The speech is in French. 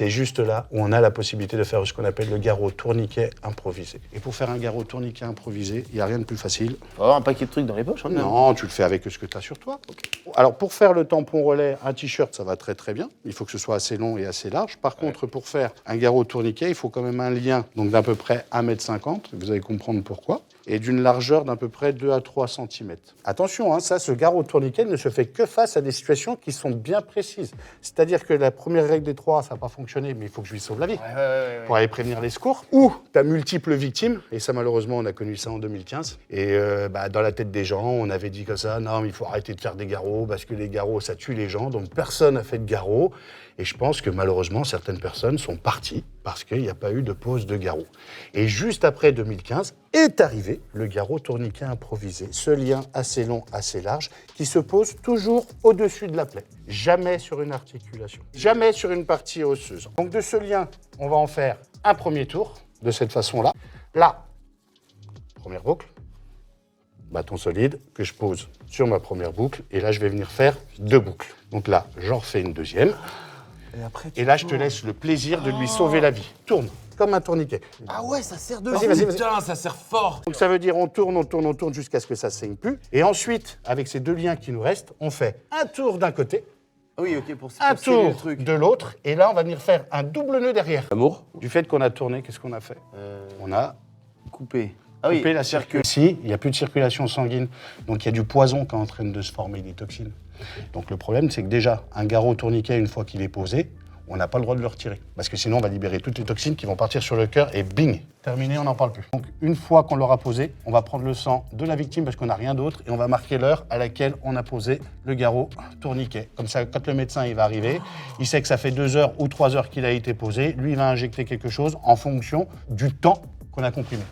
C'est juste là où on a la possibilité de faire ce qu'on appelle le garrot tourniquet improvisé. Et pour faire un garrot tourniquet improvisé, il n'y a rien de plus facile. Faut avoir un paquet de trucs dans les poches. Hein, Non, tu le fais avec ce que tu as sur toi. Okay. Alors, pour faire le tampon relais, un t-shirt, ça va très très bien. Il faut que ce soit assez long et assez large. Par contre, pour faire un garrot tourniquet, il faut quand même un lien donc d'à peu près 1,50 m. Vous allez comprendre pourquoi. Et d'une largeur d'à peu près 2 à 3 cm. Attention, hein, ce garrot tourniquet ne se fait que face à des situations qui sont bien précises. C'est-à-dire que la première règle des 3, ça n'a pas fonctionné, mais il faut que je lui sauve la vie pour aller prévenir les secours. Ou tu as multiples victimes, et ça malheureusement on a connu ça en 2015. Et dans la tête des gens, on avait dit comme ça, non mais il faut arrêter de faire des garrots, parce que les garrots ça tue les gens, donc personne n'a fait de garrot. Et je pense que malheureusement certaines personnes sont parties parce qu'il n'y a pas eu de pose de garrot. Et juste après 2015 est arrivé le garrot tourniquet improvisé, ce lien assez long, assez large, qui se pose toujours au-dessus de la plaie, jamais sur une articulation, jamais sur une partie osseuse. Donc de ce lien, on va en faire un premier tour, de cette façon-là. Là, première boucle, bâton solide, que je pose sur ma première boucle, et là je vais venir faire 2 boucles. Donc là, j'en refais une deuxième, et là je te laisse le plaisir de lui sauver la vie. Tourne, comme un tourniquet. Ah ouais, ça sert de... Vas-y. Putain, ça sert fort. Donc ça veut dire on tourne jusqu'à ce que ça saigne plus. Et ensuite, avec ces 2 liens qui nous restent, on fait un tour d'un côté, Oui, ok, pour un sceller le tour truc. de l'autre, et là on va venir faire un double nœud derrière. Amour. Du fait qu'on a tourné, qu'est-ce qu'on a fait On a Coupé. coupé la circulation. Ici, il n'y a plus de circulation sanguine, donc il y a du poison qui est en train de se former, des toxines. Donc le problème, c'est que déjà, un garrot tourniquet, une fois qu'il est posé, on n'a pas le droit de le retirer. Parce que sinon, on va libérer toutes les toxines qui vont partir sur le cœur et bing, terminé, on n'en parle plus. Donc une fois qu'on l'aura posé, on va prendre le sang de la victime parce qu'on n'a rien d'autre et on va marquer l'heure à laquelle on a posé le garrot tourniquet. Comme ça, quand le médecin il va arriver, il sait que ça fait 2 heures ou 3 heures qu'il a été posé. Lui, il va injecter quelque chose en fonction du temps qu'on a comprimé.